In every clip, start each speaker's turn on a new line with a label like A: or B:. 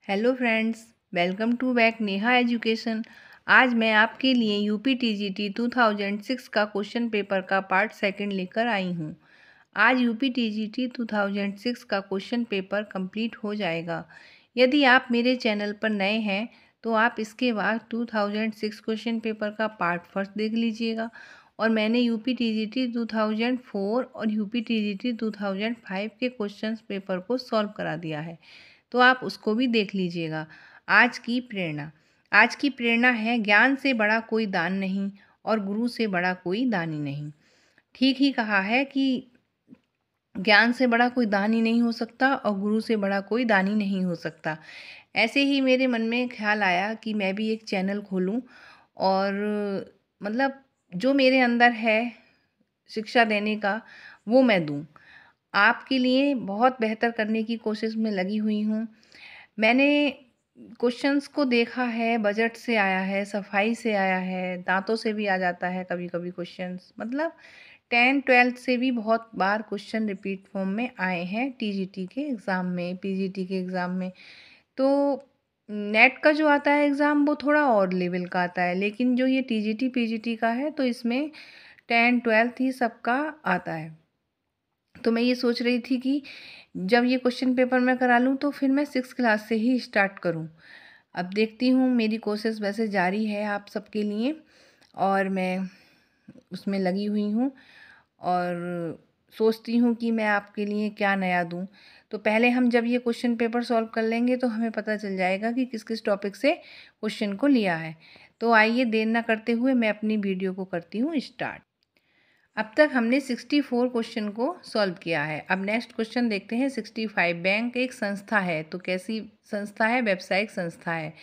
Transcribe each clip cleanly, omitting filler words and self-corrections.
A: Hello friends, welcome to back Neha education. आज मैं आपके लिए यूपी टीजीटी 2006 का क्वेश्चन पेपर का पार्ट सेकंड लेकर आई हूँ। आज यूपी टीजीटी 2006 का क्वेश्चन पेपर कंप्लीट हो जाएगा। यदि आप मेरे चैनल पर नए हैं तो आप इसके बाद 2006 क्वेश्चन पेपर का पार्ट फर्स्ट देख लीजिएगा। और मैंने यूपी टीजीटी 2004 और यूपी टीजीटी 2005 के क्वेश्चन पेपर को सॉल्व करा दिया है, तो आप उसको भी देख लीजिएगा। आज की प्रेरणा है, ज्ञान से बड़ा कोई दान नहीं और गुरु से बड़ा कोई दानी नहीं। ठीक ही कहा है कि ज्ञान से बड़ा कोई दानी नहीं हो सकता और गुरु से बड़ा कोई दानी नहीं हो सकता। ऐसे ही मेरे मन में ख्याल आया कि मैं भी एक चैनल खोलूं और मतलब जो मेरे अंदर है शिक्षा देने का वो मैं दूं। आपके लिए बहुत बेहतर करने की कोशिश में लगी हुई हूँ। मैंने क्वेश्चंस को देखा है, बजट से आया है, सफाई से आया है, दांतों से भी आ जाता है कभी कभी क्वेश्चंस। मतलब 10-12 से भी बहुत बार क्वेश्चन रिपीट फॉर्म में आए हैं टीजीटी के एग्ज़ाम में, पीजीटी के एग्ज़ाम में। तो नेट का जो आता है एग्ज़ाम वो थोड़ा और लेवल का आता है, लेकिन जो ये टीजीटी पीजीटी का है तो इसमें 10-12 ही सबका आता है। तो मैं ये सोच रही थी कि जब ये क्वेश्चन पेपर मैं करा लूँ तो फिर मैं 6 क्लास से ही स्टार्ट करूँ। अब देखती हूँ, मेरी कोशिश वैसे जारी है आप सबके लिए और मैं उसमें लगी हुई हूँ और सोचती हूँ कि मैं आपके लिए क्या नया दूँ। तो पहले हम जब ये क्वेश्चन पेपर सॉल्व कर लेंगे तो हमें पता चल जाएगा कि किस किस टॉपिक से क्वेश्चन को लिया है। तो आइए देर ना करते हुए मैं अपनी वीडियो को करती हूँ स्टार्ट। अब तक हमने 64 क्वेश्चन को सॉल्व किया है। अब नेक्स्ट क्वेश्चन देखते हैं 65। बैंक एक संस्था है, तो कैसी संस्था है? व्यावसायिक संस्था है।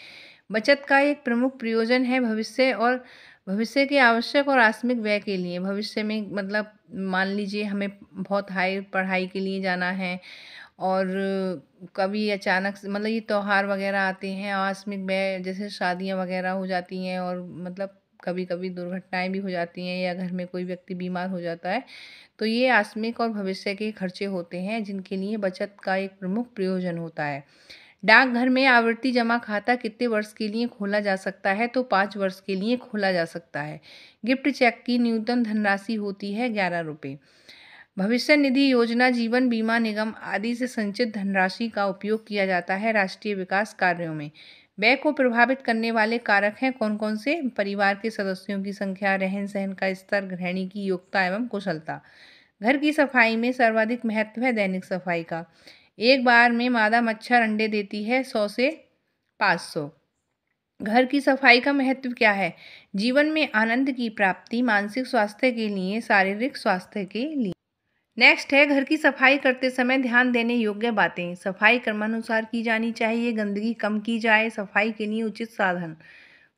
A: बचत का एक प्रमुख प्रयोजन है भविष्य के आवश्यक और आकस्मिक व्यय के लिए। भविष्य में मतलब मान लीजिए हमें बहुत हाई पढ़ाई के लिए जाना है और कभी अचानक से मतलब ये त्योहार वगैरह आते हैं, आकस्मिक व्यय जैसे शादियां वगैरह हो जाती हैं और मतलब कभी कभी दुर्घटनाएं भी हो जाती हैं या घर में कोई व्यक्ति बीमार हो जाता है, तो ये आकस्मिक और भविष्य के खर्चे होते हैं जिनके लिए बचत का एक प्रमुख प्रयोजन होता है। डाकघर में आवर्ती जमा खाता कितने वर्ष के लिए खोला जा सकता है? तो 5 वर्ष के लिए खोला जा सकता है। गिफ्ट चेक की न्यूनतम धनराशि होती है 11 रुपये। भविष्य निधि योजना, जीवन बीमा निगम आदि से संचित धनराशि का उपयोग किया जाता है राष्ट्रीय विकास कार्यों में। व्यय को प्रभावित करने वाले कारक हैं कौन कौन से? परिवार के सदस्यों की संख्या, रहन सहन का स्तर, गृहिणी की योग्यता एवं कुशलता। घर की सफाई में सर्वाधिक महत्व है दैनिक सफाई का। एक बार में मादा मच्छर अंडे देती है 100 से 500। घर की सफाई का महत्व क्या है? जीवन में आनंद की प्राप्ति, मानसिक स्वास्थ्य के लिए, शारीरिक स्वास्थ्य के लिए। नेक्स्ट है, घर की सफाई करते समय ध्यान देने योग्य बातें। सफाई क्रमानुसार की जानी चाहिए, गंदगी कम की जाए, सफाई के लिए उचित साधन।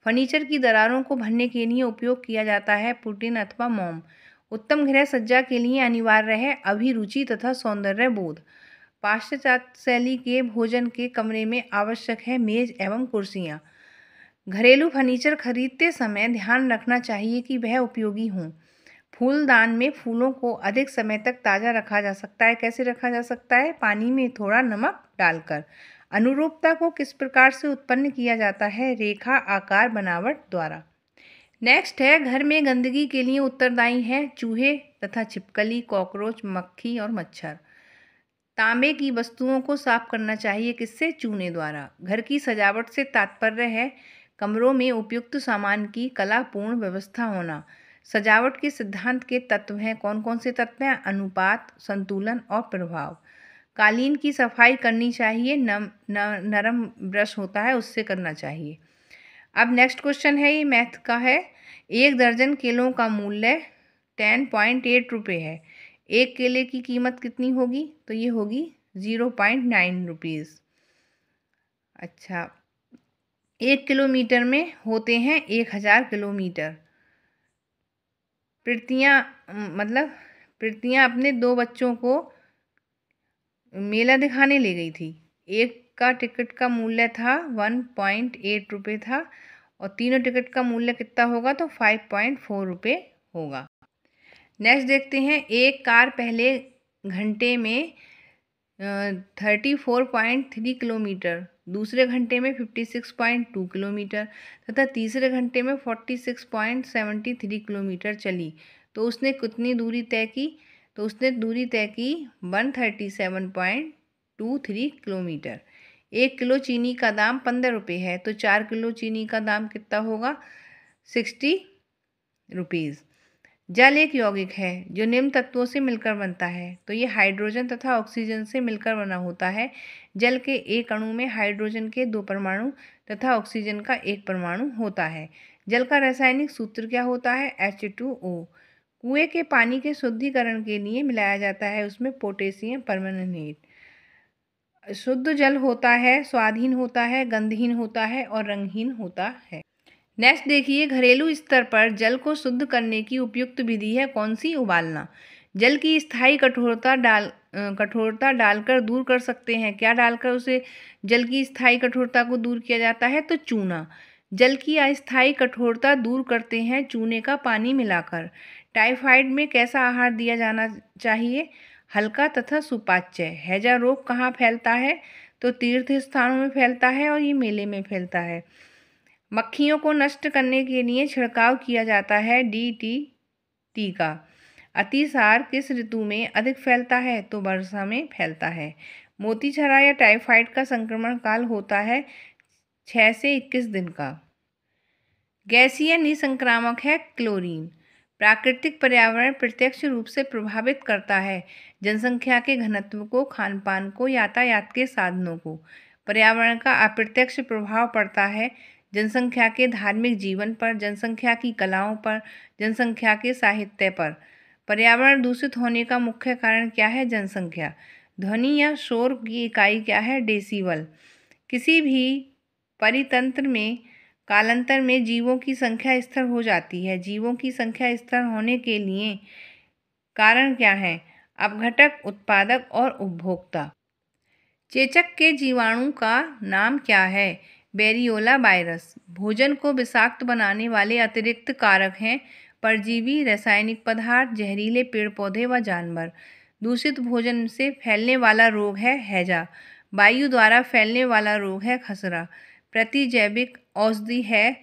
A: फर्नीचर की दरारों को भरने के लिए उपयोग किया जाता है पुटीन अथवा मोम। उत्तम गृह सज्जा के लिए अनिवार्य है अभिरुचि तथा सौंदर्य बोध। पाश्चात्य शैली के भोजन के कमरे में आवश्यक है मेज एवं कुर्सियाँ। घरेलू फर्नीचर खरीदते समय ध्यान रखना चाहिए कि वह उपयोगी हों। फूलदान में फूलों को अधिक समय तक ताज़ा रखा जा सकता है। कैसे रखा जा सकता है? पानी में थोड़ा नमक डालकर। अनुरूपता को किस प्रकार से उत्पन्न किया जाता है? रेखा, आकार, बनावट द्वारा। नेक्स्ट है, घर में गंदगी के लिए उत्तरदायी हैं चूहे तथा छिपकली, कॉकरोच, मक्खी और मच्छर। तांबे की वस्तुओं को साफ करना चाहिए किससे? चूने द्वारा। घर की सजावट से तात्पर्य है कमरों में उपयुक्त सामान की कलापूर्ण व्यवस्था होना। सजावट के सिद्धांत के तत्व हैं कौन कौन से तत्व हैं? अनुपात, संतुलन और प्रभाव। कालीन की सफाई करनी चाहिए, नरम ब्रश होता है उससे करना चाहिए। अब नेक्स्ट क्वेश्चन है, ये मैथ का है। 1 दर्जन केलों का मूल्य 10.8 रुपये है। एक केले की कीमत कितनी होगी? तो ये होगी 0.9 रुपीज़। अच्छा, 1 किलोमीटर में होते हैं 1000 किलोमीटर। प्रीतियाँ अपने 2 बच्चों को मेला दिखाने ले गई थी। एक का टिकट का मूल्य था 1.8 रुपये था और तीनों टिकट का मूल्य कितना होगा? तो 5.4 रुपये होगा। नेक्स्ट देखते हैं, एक कार पहले घंटे में 34.3 किलोमीटर, दूसरे घंटे में 56.2 किलोमीटर तथा तीसरे घंटे में 46.73 किलोमीटर चली। तो उसने कितनी दूरी तय की? तो उसने दूरी तय की 137.23 किलोमीटर। 1 किलो चीनी का दाम 15 रुपये है, तो 4 किलो चीनी का दाम कितना होगा? 60 रुपीज़। जल एक यौगिक है जो निम्न तत्वों से मिलकर बनता है। तो ये हाइड्रोजन तथा ऑक्सीजन से मिलकर बना होता है। जल के एक अणु में हाइड्रोजन के 2 परमाणु तथा ऑक्सीजन का 1 परमाणु होता है। जल का रासायनिक सूत्र क्या होता है? H2O। कुएं के पानी के शुद्धिकरण के लिए मिलाया जाता है उसमें पोटेशियम परमैंगनेट। शुद्ध जल होता है, स्वादहीन होता है, गंधहीन होता है और रंगहीन होता है। नेक्स्ट देखिए, घरेलू स्तर पर जल को शुद्ध करने की उपयुक्त विधि है कौन सी? उबालना। जल की स्थायी कठोरता डालकर दूर कर सकते हैं। क्या डालकर उसे जल की स्थायी कठोरता को दूर किया जाता है? तो चूना। जल की अस्थायी कठोरता दूर करते हैं चूने का पानी मिलाकर। टाइफाइड में कैसा आहार दिया जाना चाहिए? हल्का तथा सुपाच्य। हैजा रोग कहाँ फैलता है? तो तीर्थ स्थानों में फैलता है और ये मेले में फैलता है। मक्खियों को नष्ट करने के लिए छिड़काव किया जाता है DDT का। अतिसार किस ऋतु में अधिक फैलता है? तो वर्षा में फैलता है। मोतीछरा या टाइफाइड का संक्रमण काल होता है 6 से 21 दिन का। गैसीय निसंक्रामक है क्लोरीन। प्राकृतिक पर्यावरण प्रत्यक्ष रूप से प्रभावित करता है जनसंख्या के घनत्व को, खान पान को, यातायात के साधनों को। पर्यावरण का अप्रत्यक्ष प्रभाव पड़ता है जनसंख्या के धार्मिक जीवन पर, जनसंख्या की कलाओं पर, जनसंख्या के साहित्य पर। पर्यावरण दूषित होने का मुख्य कारण क्या है? जनसंख्या। ध्वनि या शोर की इकाई क्या है? डेसिबल। किसी भी परितंत्र में कालांतर में जीवों की संख्या स्थिर हो जाती है। जीवों की संख्या स्थिर होने के लिए कारण क्या है? अपघटक, उत्पादक और उपभोक्ता। चेचक के जीवाणु का नाम क्या है? Variola virus. भोजन को विषाक्त बनाने वाले अतिरिक्त कारक हैं परजीवी, रासायनिक पदार्थ, जहरीले पेड़ पौधे व जानवर। दूषित भोजन से फैलने वाला रोग है हैजा। वायु द्वारा फैलने वाला रोग है खसरा। प्रतिजैविक औषधि है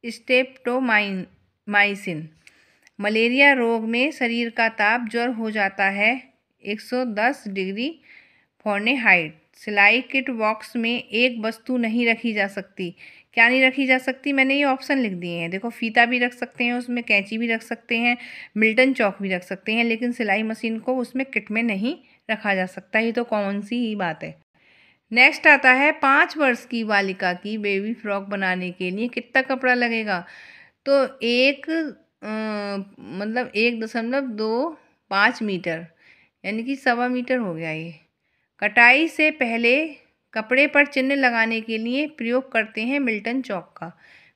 A: स्ट्रेप्टोमाइसिन। मलेरिया रोग में शरीर का ताप ज्वर हो जाता है 110 डिग्री फ़ारेनहाइट। सिलाई किट बॉक्स में एक वस्तु नहीं रखी जा सकती। क्या नहीं रखी जा सकती? मैंने ये ऑप्शन लिख दिए हैं। देखो, फीता भी रख सकते हैं उसमें, कैंची भी रख सकते हैं, मिल्टन चौक भी रख सकते हैं, लेकिन सिलाई मशीन को उसमें किट में नहीं रखा जा सकता। ये तो कॉमन सी ही बात है। नेक्स्ट आता है 5 वर्ष की बालिका की बेबी फ्रॉक बनाने के लिए कितना कपड़ा लगेगा? तो मतलब 1.25 मीटर, यानी कि 1.25 मीटर हो गया ये। कटाई से पहले कपड़े पर चिन्ह लगाने के लिए प्रयोग करते हैं मिल्टन चौक का।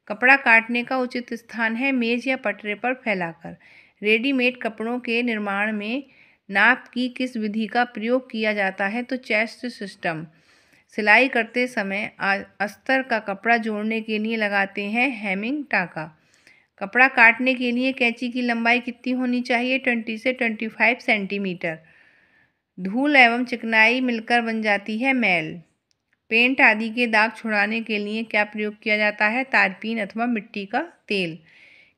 A: कपड़ा काटने का उचित स्थान है मेज या पटरे पर फैलाकर। रेडीमेड कपड़ों के निर्माण में नाप की किस विधि का प्रयोग किया जाता है? तो चेस्ट सिस्टम। सिलाई करते समय अस्तर का कपड़ा जोड़ने के लिए लगाते हैं हेमिंग टाका। कपड़ा काटने के लिए कैंची की लंबाई कितनी होनी चाहिए? 20 से 25 सेंटीमीटर। धूल एवं चिकनाई मिलकर बन जाती है मैल। पेंट आदि के दाग छुड़ाने के लिए क्या प्रयोग किया जाता है? तारपीन अथवा मिट्टी का तेल।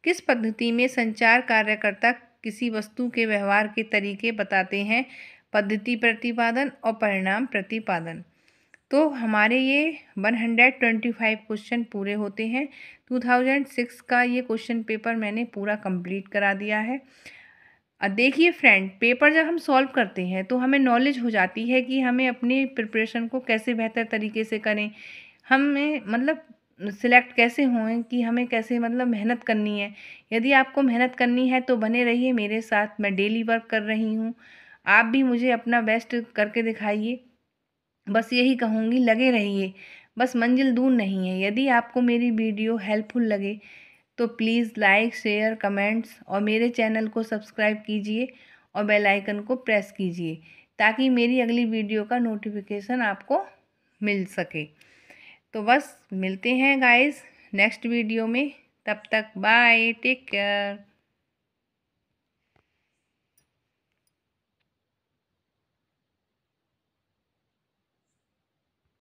A: किस पद्धति में संचार कार्यकर्ता किसी वस्तु के व्यवहार के तरीके बताते हैं? पद्धति प्रतिपादन और परिणाम प्रतिपादन। तो हमारे ये 125 क्वेश्चन पूरे होते हैं। 2006 का ये क्वेश्चन पेपर मैंने पूरा कंप्लीट करा दिया है। अब देखिए फ्रेंड, पेपर जब हम सॉल्व करते हैं तो हमें नॉलेज हो जाती है कि हमें अपने प्रिपरेशन को कैसे बेहतर तरीके से करें, हमें मतलब सिलेक्ट कैसे हों कि हमें कैसे मतलब मेहनत करनी है। यदि आपको मेहनत करनी है तो बने रहिए मेरे साथ। मैं डेली वर्क कर रही हूँ, आप भी मुझे अपना बेस्ट करके दिखाइए। बस यही कहूँगी, लगे रहिए, बस मंजिल दूर नहीं है। यदि आपको मेरी वीडियो हेल्पफुल लगे तो प्लीज़ लाइक, शेयर, कमेंट्स और मेरे चैनल को सब्सक्राइब कीजिए और बेल आइकन को प्रेस कीजिए ताकि मेरी अगली वीडियो का नोटिफिकेशन आपको मिल सके। तो बस मिलते हैं गाइस नेक्स्ट वीडियो में। तब तक बाय, टेक केयर।